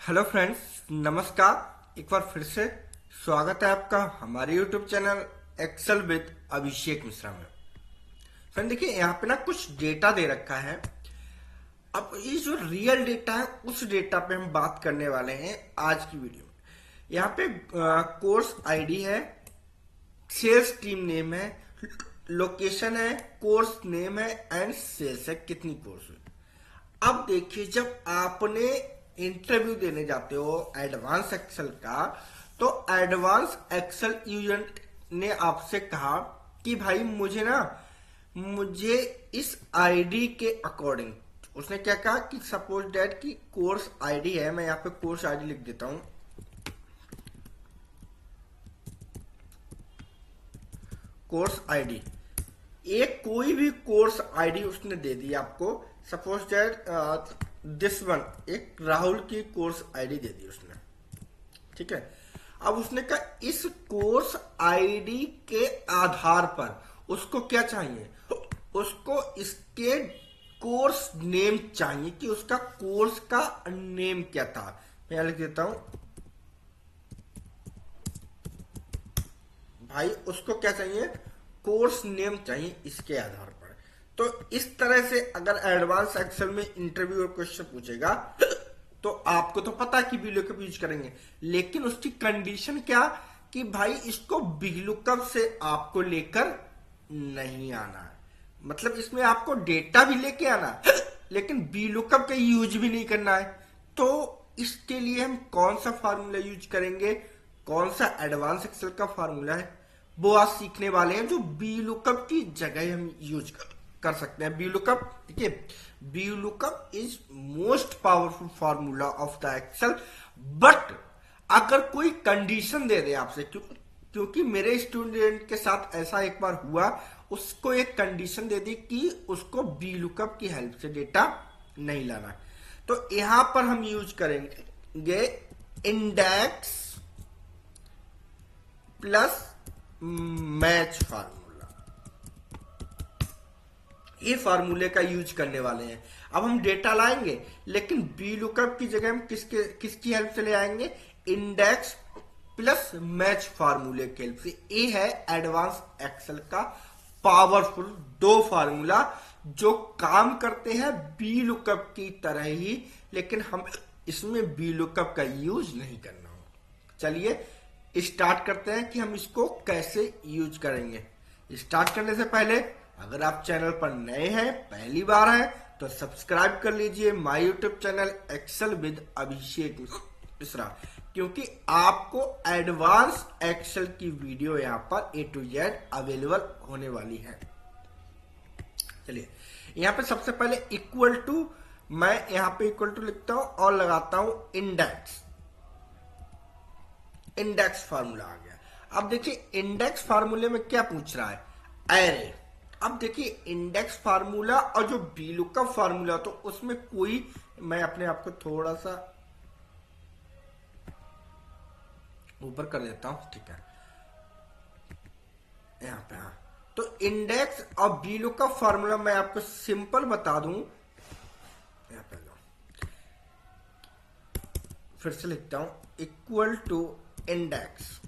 Hello friends, नमस्कार। एक बार फिर से स्वागत है आपका हमारे YouTube channel excel with Abhishek Mishra में। फ्रेंड देखिए, यहाँ पे ना कुछ डेटा दे रखा है। अब ये जो रियल डेटा है उस डेटा पे हम बात करने वाले हैं आज की वीडियो में। यहाँ पे कोर्स आईडी है, सेल्स टीम नेम है, लोकेशन है, कोर्स नेम है एंड सेल्स है, कितनी कोर्स हुई। अब देखिए, जब आपने इंटरव्यू देने जाते हो एडवांस एक्सेल का, तो एडवांस एक्सेल यूजर ने आपसे कहा कि भाई मुझे इस आईडी के अकॉर्डिंग, उसने क्या कहा कि सपोज डेट की कोर्स आईडी है, मैं यहाँ पे कोर्स आईडी लिख देता हूं, कोर्स आईडी। एक कोई भी कोर्स आईडी उसने दे दी आपको। सपोज दैट दिस वन, एक राहुल की कोर्स आईडी दे दी उसने, ठीक है। अब उसने कहा इस कोर्स आईडी के आधार पर उसको क्या चाहिए, उसको इसके कोर्स नेम चाहिए कि उसका कोर्स का नेम क्या था। मैं यहां लिख देता हूं, भाई उसको क्या चाहिए, कोर्स नेम चाहिए इसके आधार पर। तो इस तरह से अगर एडवांस एक्सेल में इंटरव्यू क्वेश्चन पूछेगा तो आपको तो पता कि वीलुकअप यूज करेंगे, लेकिन उसकी कंडीशन क्या कि भाई इसको वीलुकअप से आपको लेकर नहीं आना है। मतलब इसमें आपको डेटा भी लेके आना है लेकिन वीलुकअप का यूज भी नहीं करना है। तो इसके लिए हम कौन सा फार्मूला यूज करेंगे, कौन सा एडवांस एक्सेल का फार्मूला है, वो आज सीखने वाले हैं, जो वीलुकअप की जगह हम यूज कर सकते हैं। वीलुकअप, देखिए, VLOOKUP is most powerful formula of the Excel. But अगर कोई कंडीशन दे दे आपसे, क्योंकि मेरे स्टूडेंट के साथ ऐसा एक बार हुआ, उसको एक कंडीशन दे दी कि उसको वीलुकअप की हेल्प से डेटा नहीं लाना, तो यहां पर हम यूज करेंगे इंडेक्स प्लस मैच फार्मूला। ये फार्मूले का यूज करने वाले हैं। अब हम डेटा लाएंगे, लेकिन वीलुकअप की जगह हम किसकी हेल्प से ले आएंगे, इंडेक्स प्लस मैच फार्मूले की हेल्प से। ये है एडवांस एक्सेल का पावरफुल दो फार्मूला जो काम करते हैं वीलुकअप की तरह ही, लेकिन हम इसमें वीलुकअप का यूज नहीं करना हो। चलिए स्टार्ट करते हैं कि हम इसको कैसे यूज करेंगे। स्टार्ट करने से पहले अगर आप चैनल पर नए हैं, पहली बार हैं, तो सब्सक्राइब कर लीजिए my YouTube channel excel with Abhishek Mishra, क्योंकि आपको एडवांस एक्सेल की वीडियो यहां पर A to Z अवेलेबल होने वाली है। चलिए, यहां पे सबसे पहले इक्वल टू, मैं यहां पे इक्वल टू लिखता हूं और लगाता हूं इंडेक्स। इंडेक्स फार्मूला आ गया। अब देखिए इंडेक्स फार्मूले में क्या पूछ रहा है, एरे। अब देखिए इंडेक्स फार्मूला और जो वीलुकअप फार्मूला, तो उसमें कोई, मैं अपने आप को थोड़ा सा ऊपर कर देता हूं, ठीक है, यहां पे। हाँ, तो इंडेक्स और वीलुकअप फार्मूला मैं आपको सिंपल बता दूं, यहां पे फिर से लिखता हूं, इक्वल टू इंडेक्स।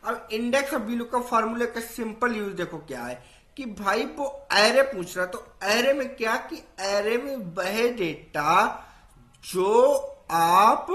अब इंडेक्स और वीलुकअप फार्मूले का सिंपल यूज देखो क्या है कि भाई वो एरे पूछ रहा है, तो एरे में क्या कि एरे में वह डेटा जो आप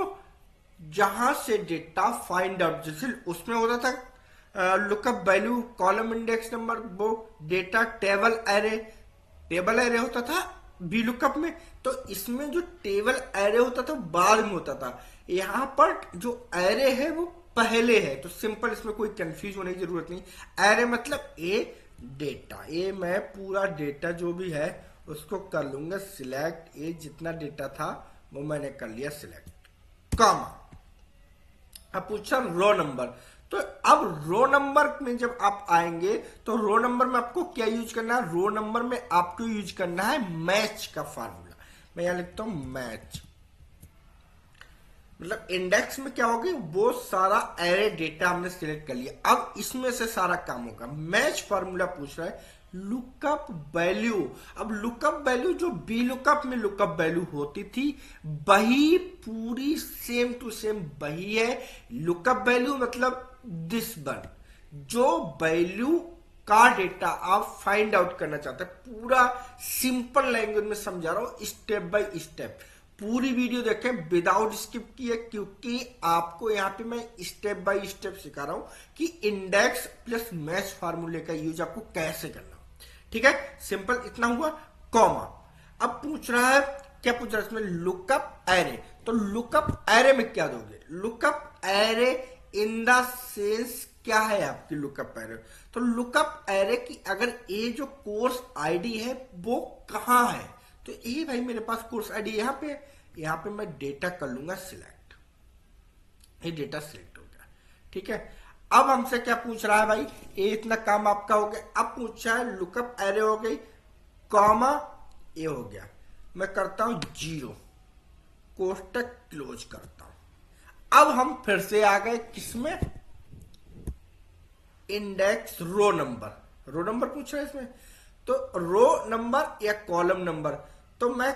जहां से डेटा फाइंड आउट, जैसे उसमें होता था lookup value column index number, वो डेटा टेबल एरे होता था वीलुकअप में। तो इसमें जो टेबल एरे होता था बाद में होता था, यहां पर जो एरे है वो पहले है। तो सिंपल, इसमें कोई कंफ्यूज होने की जरूरत नहीं। एरे मतलब ए डेटा, ए मैं पूरा डेटा जो भी है उसको कर लूंगा सिलेक्ट। ए जितना डेटा था वो मैंने कर लिया सिलेक्ट, कॉमा। अब पूछा रो नंबर, तो अब रो नंबर में जब आप आएंगे तो रो नंबर में आपको क्या यूज करना है, रो नंबर में आपको यूज करना है मैच का फार्मूला। मैं यहां लिखता हूं मैच, मतलब इंडेक्स में क्या होगी, वो सारा एरे डेटा हमने सिलेक्ट कर लिया। अब इसमें से सारा काम होगा। मैच फार्मूला पूछ रहा है लुकअप वैल्यू। अब लुकअप वैल्यू जो बी लुकअप में लुकअप वैल्यू होती थी वही पूरी सेम टू सेम वही है। लुकअप वैल्यू मतलब दिस वन, जो वैल्यू का डेटा आप फाइंड आउट करना चाहते हैं। पूरा सिंपल लैंग्वेज में समझा रहा हूं, स्टेप बाय स्टेप। पूरी वीडियो देखें विदाउट स्किप किए, क्योंकि आपको यहाँ पे मैं स्टेप बाय स्टेप सिखा रहा हूं कि इंडेक्स प्लस मैच फार्मूले का यूज आपको कैसे करना। ठीक है, सिंपल इतना हुआ। कॉमा अब पूछ रहा है, क्या पूछ रहा है इसमें, लुकअप एरे। तो लुकअप एरे में क्या दोगे? Lookup array in the sense क्या है आपकी लुकअप एरे? तो लुकअप एरे की अगर ये जो कोर्स आईडी है वो कहां है, तो ये भाई मेरे पास कोर्स आईडी यहां पे मैं डेटा कर लूंगा सिलेक्ट। ये डेटा सिलेक्ट हो गया। ठीक है, अब हमसे क्या पूछ रहा है भाई, ये इतना काम आपका हो गया। अब पूछ रहा है लुकअप एरे हो गई, कॉमा ये हो गया। मैं करता हूं 0, कोष्टक क्लोज करता हूं। अब हम फिर से आ गए किसमें, index row number. Row number पूछ रहा है इसमें, तो रो नंबर या कॉलम नंबर। तो मैं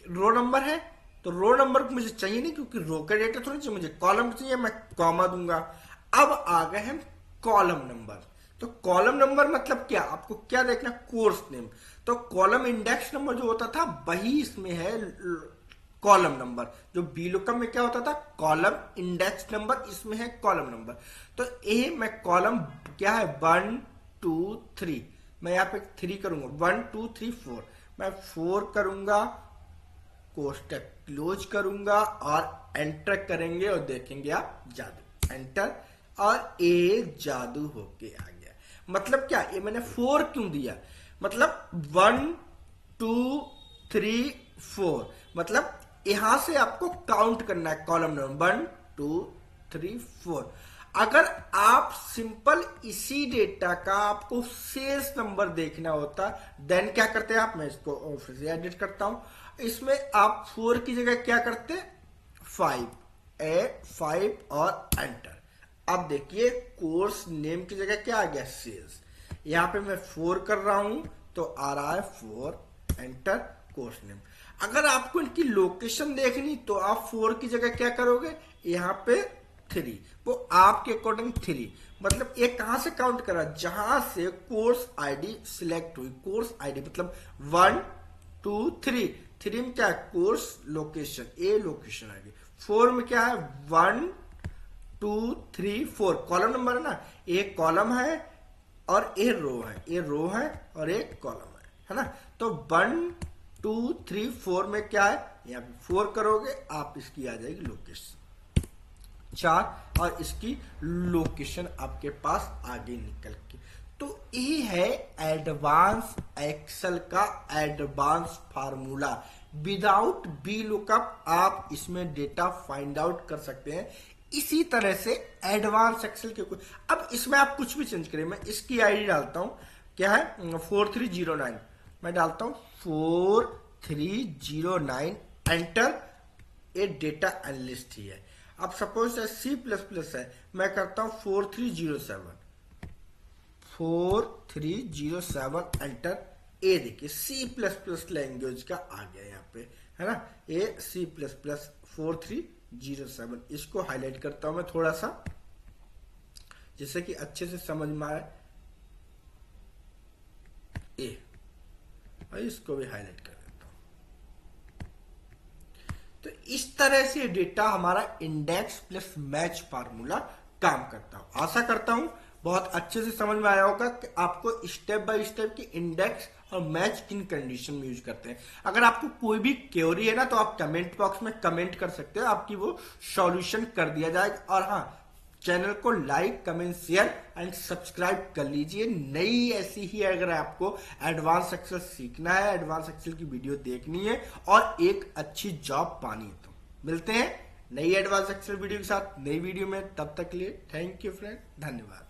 रो नंबर है तो रो नंबर मुझे चाहिए नहीं, क्योंकि रो का डेटा थोड़ा चाहिए, मुझे कॉलम चाहिए, मैं कॉमा दूंगा। अब आ गए हम कॉलम नंबर। तो कॉलम नंबर मतलब क्या, आपको क्या देखना, कोर्स नेम। तो कॉलम इंडेक्स नंबर जो होता था वही इसमें है कॉलम नंबर। जो बी लुकअप में क्या होता था, कॉलम इंडेक्स नंबर, इसमें है कॉलम नंबर। तो ए मैं कॉलम क्या है 1 2 3, मैं यहाँ पे 3 करूंगा, 1 2 3 4, मैं 4 करूंगा, कोष्टक क्लोज करूंगा और एंटर करेंगे और देखेंगे आप जादू, एंटर, और ए जादू होके आ गया। मतलब क्या, ये मैंने 4 क्यों दिया, मतलब 1 2 3 4, मतलब यहां से आपको काउंट करना है कॉलम नंबर 1 2 3 4। अगर आप सिंपल इसी डेटा का आपको सेल्स नंबर देखना होता, देन क्या करते हैं आप, मैं इसको फिर से एडिट करता हूं, इसमें आप 4 की जगह क्या करते, 5 और एंटर। अब देखिए कोर्स नेम की जगह क्या आ गया, सेल्स। यहां पे मैं 4 कर रहा हूं तो आ रहा है 4, एंटर, कोर्स नेम। अगर आपको इनकी लोकेशन देखनी तो आप 4 की जगह क्या करोगे, यहां पे 3, वो आपके अकॉर्डिंग 3, मतलब ये कहां से काउंट करा, जहां से कोर्स आईडी सिलेक्ट हुई। कोर्स आईडी मतलब 1 2 3, 3 में क्या है, कोर्स लोकेशन, ए लोकेशन आईडी। 4 में क्या है, 1 2 3 4, कॉलम नंबर है ना, एक कॉलम है और एक रो है, ये रो है और एक कॉलम है ना। तो 1 2 3 4 में क्या है, यहाँ पे 4 करोगे आप, इसकी आ जाएगी लोकेशन 4, और इसकी लोकेशन आपके पास आगे निकल के। तो ये है एडवांस एक्सेल का advance formula. Without B lookup आप इसमें डेटा फाइंड आउट कर सकते हैं। इसी तरह से एडवांस एक्सेल के कुछ, अब इसमें आप कुछ भी चेंज करें। मैं इसकी आईडी डालता हूं, क्या है 4309, मैं डालता हूं 4309, एंटर, ये डेटा एनालिस्ट ही है। अब सपोज C++ है, मैं करता हूं 4307, एंटर। ए देखिए C++ लैंग्वेज का आ गया यहाँ पे, है ना, ये C++ 4307। इसको हाईलाइट करता हूं मैं थोड़ा सा, जिससे कि अच्छे से समझ में आए। ए, और इसको भी हाईलाइट कर देता हूं। तो इस तरह से डेटा हमारा इंडेक्स प्लस मैच फार्मूला काम करता हूं। आशा करता हूं बहुत अच्छे से समझ में आया होगा कि आपको स्टेप बाय स्टेप की इंडेक्स और मैच किन कंडीशन में यूज करते हैं। अगर आपको कोई भी क्वेरी है ना, तो आप कमेंट बॉक्स में कमेंट कर सकते हो, आपकी वो सॉल्यूशन कर दिया जाएगा। और हाँ, चैनल को like comment share and subscribe कर लीजिए। नई ऐसी ही अगर आपको एडवांस एक्सेल सीखना है, एडवांस एक्सेल की वीडियो देखनी है और एक अच्छी जॉब पानी है, तो मिलते हैं नई एडवांस एक्सेल वीडियो के साथ नई वीडियो में। तब तक के लिए थैंक यू फ्रेंड, धन्यवाद।